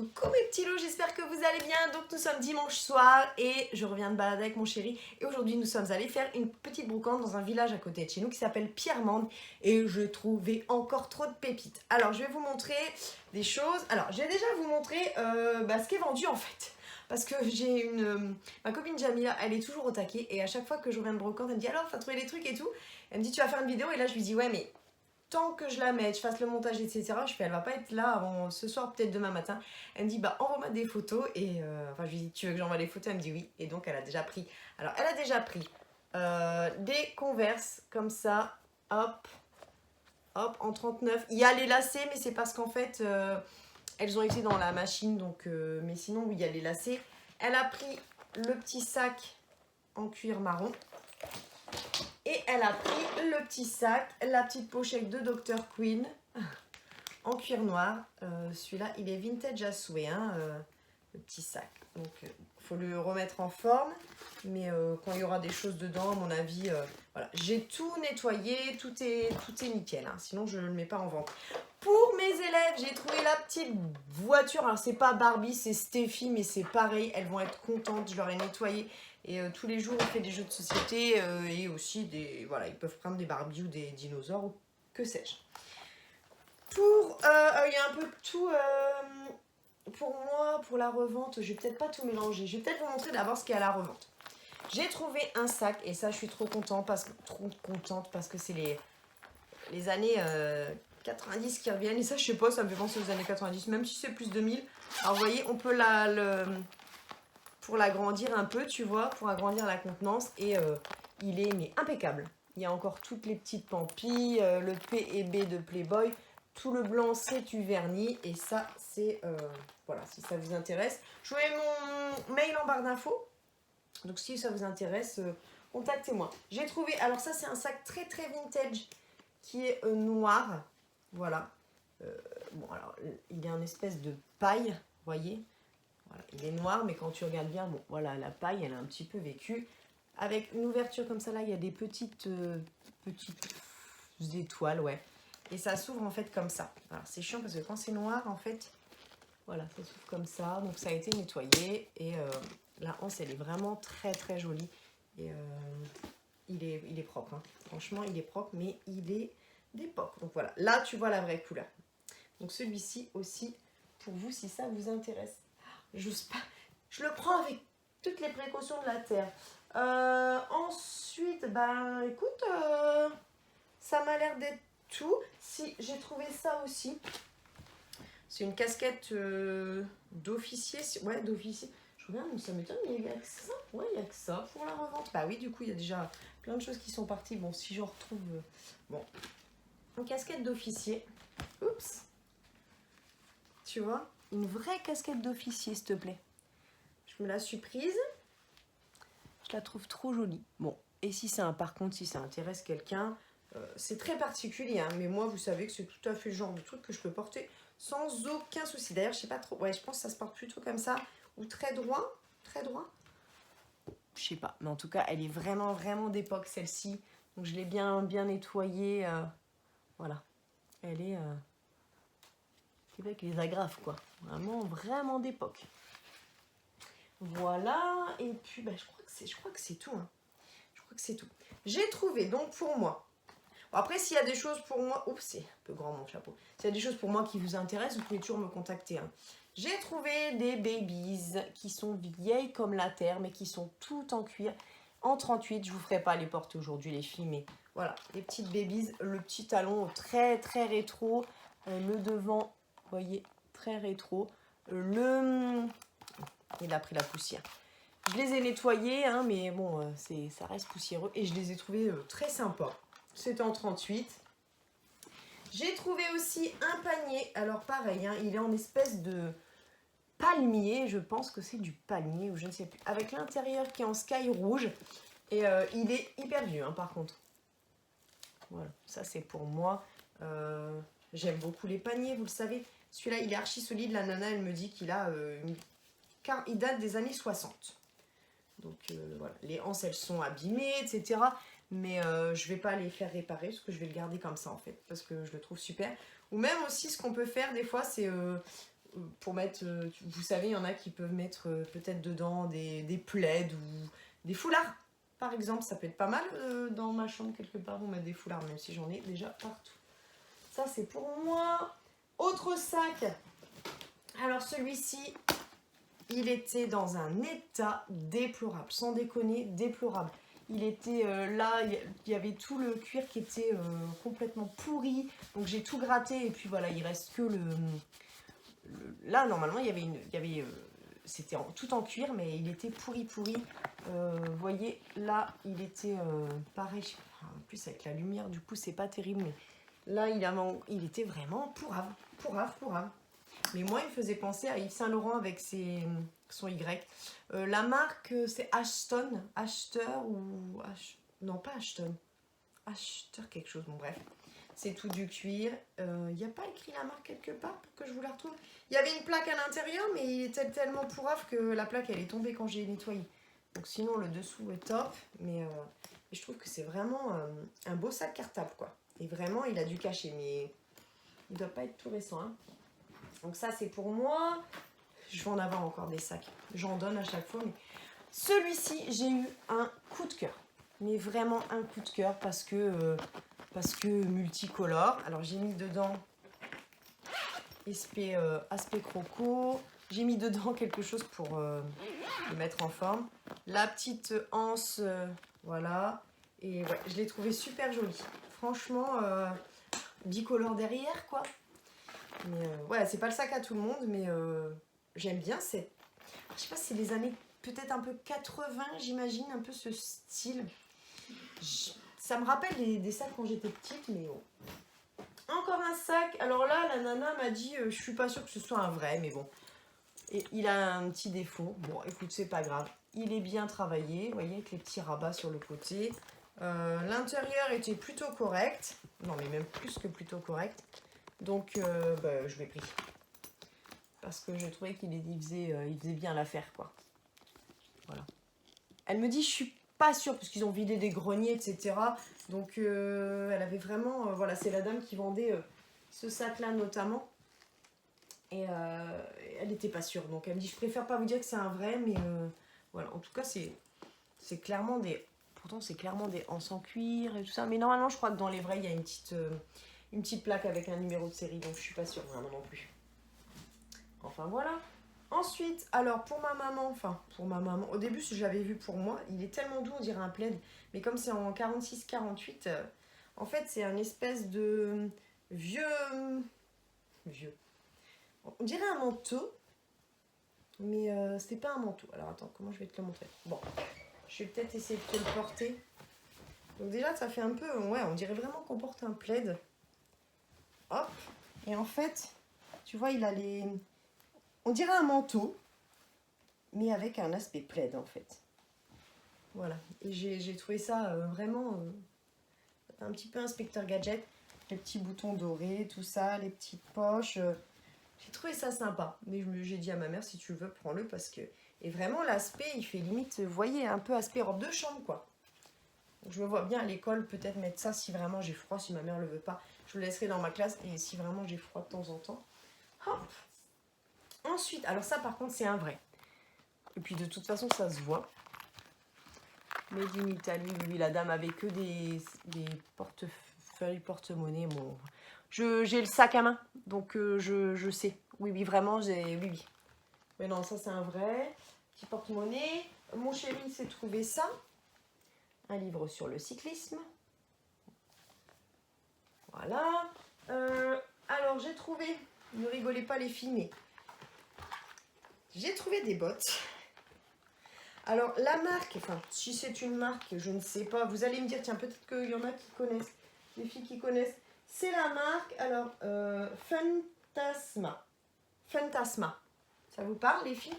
Coucou mes petits loups, j'espère que vous allez bien. Donc nous sommes dimanche soir et je reviens de balader avec mon chéri. Et aujourd'hui nous sommes allés faire une petite brocante dans un village à côté de chez nous qui s'appelle Pierremandes. Et je trouvais encore trop de pépites. Alors je vais vous montrer des choses. Alors je vais déjà vous montrer ce qui est vendu en fait. Parce que j'ai ma copine Jamila, elle est toujours au taquet. Et à chaque fois que je reviens de brocante, elle me dit alors t'as trouvé des trucs et tout. Elle me dit tu vas faire une vidéo et là je lui dis ouais mais... tant que je la mette, je fasse le montage, etc. Je fais, elle va pas être là avant ce soir, peut-être demain matin. Elle me dit, bah envoie-moi des photos. Et enfin, je lui dis, tu veux que j'envoie des photos? Elle me dit oui. Et donc, elle a déjà pris. Alors, elle a déjà pris des Converse comme ça. Hop, hop, en 39. Il y a les lacets, mais c'est parce qu'en fait, elles ont été dans la machine. Donc, mais sinon, oui, il y a les lacets. Elle a pris le petit sac en cuir marron. Et elle a pris le petit sac, la petite pochette de Dr. Queen en cuir noir. Celui-là, il est vintage à souhait, hein, le petit sac. Donc, il faut le remettre en forme. Mais quand il y aura des choses dedans, à mon avis, voilà. J'ai tout nettoyé, tout est nickel. Hein, sinon, je ne le mets pas en vente. Pour mes élèves, j'ai trouvé la petite voiture. Alors, c'est pas Barbie, c'est Steffi, mais c'est pareil. Elles vont être contentes. Je leur ai nettoyé. Et tous les jours, on fait des jeux de société et aussi des... Voilà, ils peuvent prendre des Barbies ou des dinosaures ou que sais-je. Pour... il y a un peu de tout... pour moi, pour la revente, je vais peut-être pas tout mélanger. Je vais peut-être vous montrer d'abord ce qu'il y a à la revente. J'ai trouvé un sac et ça, je suis trop contente parce que c'est les années 90 qui reviennent. Et ça, je sais pas, ça me fait penser aux années 90, même si c'est plus 2000. Alors, vous voyez, on peut pour l'agrandir un peu, tu vois, pour agrandir la contenance. Et il est mais impeccable. Il y a encore toutes les petites pampilles, le P et B de Playboy. Tout le blanc, c'est du vernis. Et ça, c'est... voilà, si ça vous intéresse. Je vous mets mon mail en barre d'infos. Donc, si ça vous intéresse, contactez-moi. J'ai trouvé... Alors, ça, c'est un sac très, très vintage qui est noir. Voilà. Bon, alors, il est en espèce de paille, vous voyez. Voilà, il est noir, mais quand tu regardes bien, bon, voilà, la paille, elle a un petit peu vécu. Avec une ouverture comme ça, là, il y a des petites étoiles, ouais. Et ça s'ouvre, en fait, comme ça. Alors, c'est chiant parce que quand c'est noir, en fait, voilà, ça s'ouvre comme ça. Donc, ça a été nettoyé. Et la hanse, elle est vraiment très, très jolie. Et il est propre, hein. Franchement, il est propre, mais il est d'époque. Donc, voilà. Là, tu vois la vraie couleur. Donc, celui-ci aussi, pour vous, si ça vous intéresse. J'ose pas. Je le prends avec toutes les précautions de la terre. Ensuite, ben écoute, ça m'a l'air d'être tout. Si j'ai trouvé ça aussi. C'est une casquette d'officier. Ouais, d'officier. Je regarde, ça m'étonne, mais il y a que ça. Ouais, il y a que ça pour la revente. Bah oui, du coup, il y a déjà plein de choses qui sont parties. Bon, si j'en retrouve. Bon. Une casquette d'officier. Oups. Tu vois? Une vraie casquette d'officier, s'il te plaît. Je me la suis prise. Je la trouve trop jolie. Bon, et si c'est par contre, si ça intéresse quelqu'un, c'est très particulier, hein, mais moi, vous savez que c'est tout à fait le genre de truc que je peux porter sans aucun souci. D'ailleurs, je sais pas trop. Ouais, je pense que ça se porte plutôt comme ça. Ou très droit. Très droit. Je sais pas. Mais en tout cas, elle est vraiment, vraiment d'époque, celle-ci. Donc, je l'ai bien nettoyée. Voilà. Elle est... avec les agrafes, quoi. Vraiment, vraiment d'époque. Voilà. Et puis, bah, je crois que c'est tout. Hein. Je crois que c'est tout. J'ai trouvé, donc, pour moi. Bon, après, s'il y a des choses pour moi... Oups, c'est un peu grand, mon chapeau. S'il y a des choses pour moi qui vous intéressent, vous pouvez toujours me contacter. Hein. J'ai trouvé des babies qui sont vieilles comme la terre, mais qui sont toutes en cuir. En 38, je vous ferai pas les porter aujourd'hui, les filles, mais voilà. Les petites babies. Le petit talon très, très rétro. Le devant... Vous voyez, très rétro. Il a pris la poussière. Je les ai nettoyés, hein, mais bon, ça reste poussiéreux. Et je les ai trouvés très sympas. C'était en 38. J'ai trouvé aussi un panier. Alors pareil, hein, il est en espèce de palmier. Je pense que c'est du palmier ou je ne sais plus. Avec l'intérieur qui est en sky rouge. Et il est hyper vieux, hein, par contre. Voilà, ça c'est pour moi. J'aime beaucoup les paniers, vous le savez. Celui-là, il est archi solide. La nana, elle me dit qu'il a car il date des années 60. Donc voilà, les anses, elles sont abîmées, etc. Mais je vais pas les faire réparer parce que je vais le garder comme ça en fait. Parce que je le trouve super. Ou même aussi, ce qu'on peut faire des fois, c'est pour mettre, vous savez, il y en a qui peuvent mettre peut-être dedans des plaids ou des foulards. Par exemple, ça peut être pas mal dans ma chambre quelque part, on met des foulards, même si j'en ai déjà partout. Ça, c'est pour moi. Autre sac. Alors, celui-ci, il était dans un état déplorable. Sans déconner, déplorable. Il était là, il y avait tout le cuir qui était complètement pourri. Donc, j'ai tout gratté. Et puis, voilà, il reste que là, normalement, il y avait c'était tout en cuir, mais il était pourri. Vous voyez, là, il était pareil. En plus, avec la lumière, du coup, c'est pas terrible. Mais là, il était vraiment pourrave. Mais moi, il me faisait penser à Yves Saint Laurent avec son Y. La marque, c'est Ashton. Non, pas Ashton. Ashton quelque chose, bon bref. C'est tout du cuir. Il n'y a pas écrit la marque quelque part pour que je vous la retrouve. Il y avait une plaque à l'intérieur, mais il était tellement pourrave que la plaque, elle est tombée quand j'ai nettoyé. Donc sinon, le dessous est top. Mais je trouve que c'est vraiment un beau sac cartable, quoi. Et vraiment, il a dû cacher, mais il ne doit pas être tout récent. Hein. Donc ça, c'est pour moi. Je vais en avoir encore des sacs. J'en donne à chaque fois. Mais celui-ci, j'ai eu un coup de cœur. Mais vraiment un coup de cœur parce que multicolore. Alors, j'ai mis dedans aspect croco. J'ai mis dedans quelque chose pour le mettre en forme. La petite anse, voilà. Et ouais, je l'ai trouvé super jolie. Franchement, bicolore derrière, quoi. Mais ouais, c'est pas le sac à tout le monde, mais j'aime bien. Je sais pas si c'est des années peut-être un peu 80, j'imagine, un peu ce style. Ça me rappelle des sacs quand j'étais petite, mais bon. Encore un sac. Alors là, la nana m'a dit, je suis pas sûre que ce soit un vrai, mais bon. Et il a un petit défaut. Bon, écoute, c'est pas grave. Il est bien travaillé, vous voyez, avec les petits rabats sur le côté. L'intérieur était plutôt correct. Non, mais même plus que plutôt correct. Donc, je l'ai pris. Parce que je trouvais qu'il faisait bien l'affaire, quoi. Voilà. Elle me dit, je suis pas sûre, parce qu'ils ont vidé des greniers, etc. Donc, elle avait vraiment... voilà, c'est la dame qui vendait ce sac-là, notamment. Et elle n'était pas sûre. Donc, elle me dit, je préfère pas vous dire que c'est un vrai, mais voilà. En tout cas, c'est clairement des... Pourtant, c'est clairement des anses en cuir et tout ça. Mais normalement, je crois que dans les vrais, il y a une petite plaque avec un numéro de série. Donc, je suis pas sûre vraiment non plus. Enfin, voilà. Ensuite, alors, pour ma maman, au début, je l'avais vu pour moi. Il est tellement doux, on dirait un plaid. Mais comme c'est en 46-48, en fait, c'est un espèce de vieux... On dirait un manteau. Mais c'est pas un manteau. Alors, attends, comment je vais te le montrer? Bon, je vais peut-être essayer de te le porter. Donc déjà, ça fait un peu... Ouais, on dirait vraiment qu'on porte un plaid. Hop. Et en fait, tu vois, il a les... On dirait un manteau, mais avec un aspect plaid, en fait. Voilà. Et j'ai trouvé ça vraiment... un petit peu inspecteur gadget. Les petits boutons dorés, tout ça, les petites poches... J'ai trouvé ça sympa, mais j'ai dit à ma mère, si tu veux, prends-le, parce que... Et vraiment, l'aspect, il fait limite, vous voyez, un peu aspect robe de chambre, quoi. Donc, je me vois bien à l'école, peut-être mettre ça si vraiment j'ai froid, si ma mère ne le veut pas. Je le laisserai dans ma classe, et si vraiment j'ai froid de temps en temps. Hop. Ensuite, alors ça, par contre, c'est un vrai. Et puis, de toute façon, ça se voit. Made in Italy, oui, la dame avait que des portefeuilles, porte-monnaie, bon... J'ai le sac à main, donc je sais. Oui, vraiment, oui. Mais non, ça, c'est un vrai. Petit porte-monnaie. Mon chéri s'est trouvé ça. Un livre sur le cyclisme. Voilà. Alors, j'ai trouvé... Ne rigolez pas, les filles, mais... J'ai trouvé des bottes. Alors, la marque... Enfin, si c'est une marque, je ne sais pas. Vous allez me dire, tiens, peut-être qu'il y en a qui connaissent. Les filles qui connaissent... C'est la marque, alors, Fantasma. Ça vous parle, les filles?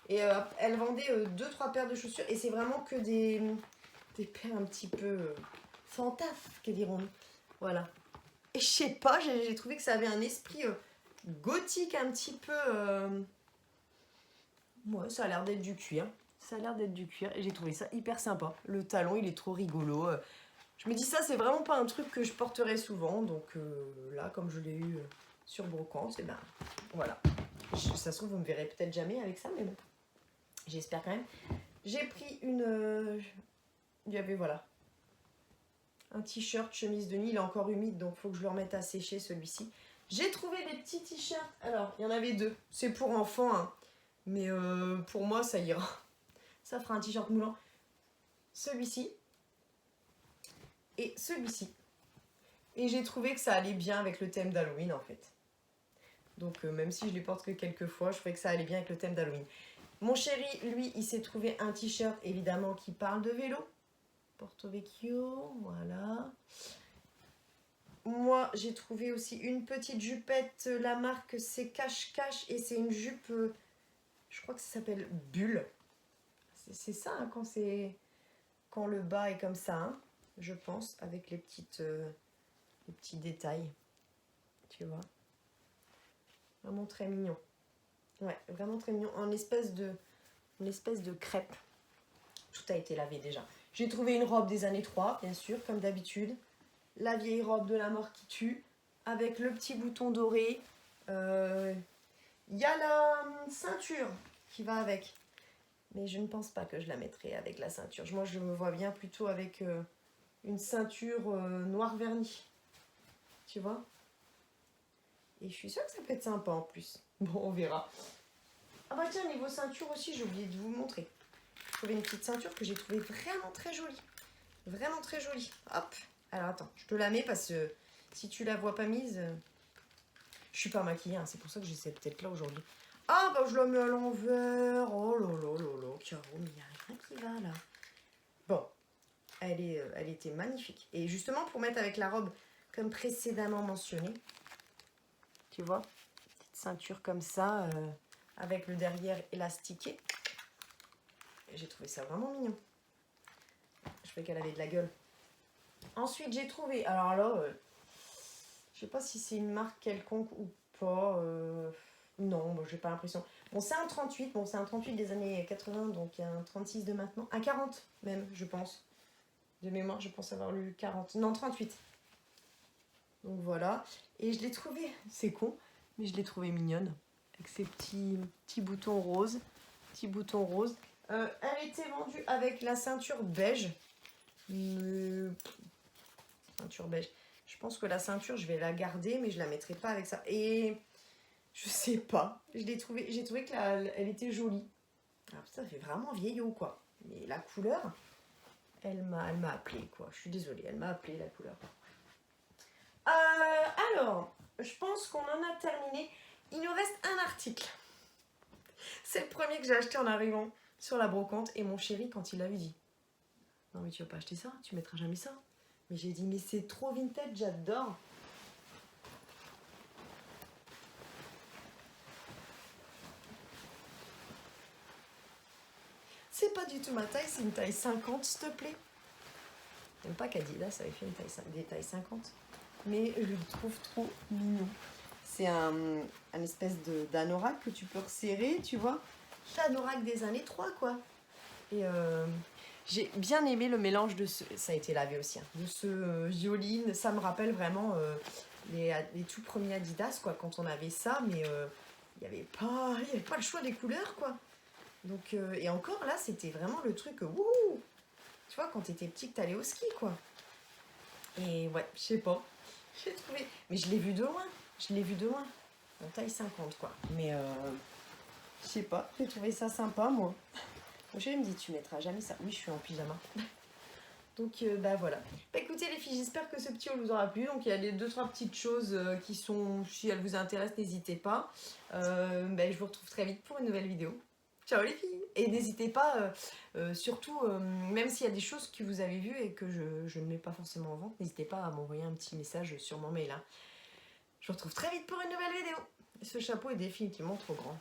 Et elle vendait 2-3 paires de chaussures. Et c'est vraiment que des paires un petit peu fantasques, que dirons-nous. Voilà. Et je sais pas, j'ai trouvé que ça avait un esprit gothique un petit peu... Ouais, ça a l'air d'être du cuir. Et j'ai trouvé ça hyper sympa. Le talon, il est trop rigolo. Je me dis ça, c'est vraiment pas un truc que je porterai souvent. Donc là, comme je l'ai eu sur brocante, et ben voilà. Ça se trouve, vous me verrez peut-être jamais avec ça, mais bon. J'espère quand même. J'ai pris une... il y avait, voilà, un t-shirt, chemise de nuit. Il est encore humide, donc il faut que je le remette à sécher, celui-ci. J'ai trouvé des petits t-shirts. Alors, il y en avait 2. C'est pour enfants, hein. Mais pour moi, ça ira. Ça fera un t-shirt moulant. Celui-ci. Et celui-ci. Et j'ai trouvé que ça allait bien avec le thème d'Halloween, en fait. Donc, même si je les porte que quelques fois, je trouvais que ça allait bien avec le thème d'Halloween. Mon chéri, lui, il s'est trouvé un t-shirt, évidemment, qui parle de vélo. Porto Vecchio, voilà. Moi, j'ai trouvé aussi une petite jupette. La marque, c'est Cache Cache. Et c'est une jupe, je crois que ça s'appelle Bulle. C'est ça, hein, quand le bas est comme ça, hein, je pense, avec les petits détails. Tu vois. Vraiment très mignon. Ouais, vraiment très mignon. En espèce de crêpe. Tout a été lavé déjà. J'ai trouvé une robe des années 3, bien sûr, comme d'habitude. La vieille robe de la mort qui tue, avec le petit bouton doré. Il y a la ceinture qui va avec. Mais je ne pense pas que je la mettrai avec la ceinture. Moi, je me vois bien plutôt avec une ceinture noir verni. Tu vois? Et je suis sûre que ça peut être sympa en plus. Bon, on verra. Ah bah tiens, niveau ceinture aussi, j'ai oublié de vous montrer. J'ai trouvé une petite ceinture que j'ai trouvée vraiment très jolie. Vraiment très jolie. Hop. Alors attends, je te la mets parce que si tu la vois pas mise, je suis pas maquillée, hein, c'est pour ça que j'ai cette tête là aujourd'hui. Ah bah je la mets à l'envers. Oh là là là là, Caro, mais il n'y a rien qui va là. Bon, elle était magnifique. Et justement pour mettre avec la robe comme précédemment mentionné, tu vois, petite ceinture comme ça, avec le derrière élastiqué. J'ai trouvé ça vraiment mignon. Je trouvais qu'elle avait de la gueule. Ensuite, j'ai trouvé, alors là, je sais pas si c'est une marque quelconque ou pas. Non, bon, j'ai pas l'impression. Bon, c'est un 38, bon, c'est un 38 des années 80, donc il y a un 36 de maintenant. Un 40 même, je pense. De mémoire, je pense avoir lu 40. Non, 38. Donc voilà. Et je l'ai trouvée, c'est con, mais je l'ai trouvée mignonne. Avec ses petits boutons roses. Petits boutons roses. Elle était vendue avec la ceinture beige. Ceinture beige. Je pense que la ceinture, je vais la garder, mais je la mettrai pas avec ça. Et je sais pas. J'ai trouvé que elle était jolie. Alors ça fait vraiment vieillot, quoi. Mais la couleur, elle m'a appelé, quoi. Je suis désolée, elle m'a appelé la couleur. Alors, je pense qu'on en a terminé. Il nous reste un article. C'est le premier que j'ai acheté en arrivant sur la brocante. Et mon chéri, quand il l'a vu, dit: non mais tu vas pas acheter ça, tu mettras jamais ça. Mais j'ai dit: mais c'est trop vintage, j'adore. C'est pas du tout ma taille, c'est une taille 50, s'il te plaît. J'aime pas qu'Adidas avait fait des tailles 50. Mais je le trouve trop mignon. C'est un espèce d'anorak que tu peux resserrer, tu vois. L'anorak des années 3, quoi. Et j'ai bien aimé le mélange de ce... Ça a été lavé aussi, hein, de ce violine. Ça me rappelle vraiment les tout premiers Adidas, quoi, quand on avait ça. Mais il n'y avait pas le choix des couleurs, quoi. Donc, et encore, là, c'était vraiment le truc... wouhou, tu vois, quand t'étais petit, que t'allais au ski, quoi. Et ouais, je sais pas. J'ai trouvé... Mais je l'ai vu de loin. Je l'ai vu de loin. En taille 50, quoi. Mais je sais pas. J'ai trouvé ça sympa, moi. Mon chéri me dit: tu mettras jamais ça. Oui, je suis en pyjama. Donc, bah voilà. Bah écoutez, les filles, j'espère que ce petit haul vous aura plu. Donc, il y a les 2-3 petites choses qui sont... Si elles vous intéressent, n'hésitez pas. Bah, je vous retrouve très vite pour une nouvelle vidéo. Ciao les filles! Et n'hésitez pas, surtout, même s'il y a des choses que vous avez vues et que je ne mets pas forcément en vente, n'hésitez pas à m'envoyer un petit message sur mon mail, hein. Je vous retrouve très vite pour une nouvelle vidéo. Ce chapeau est définitivement trop grand.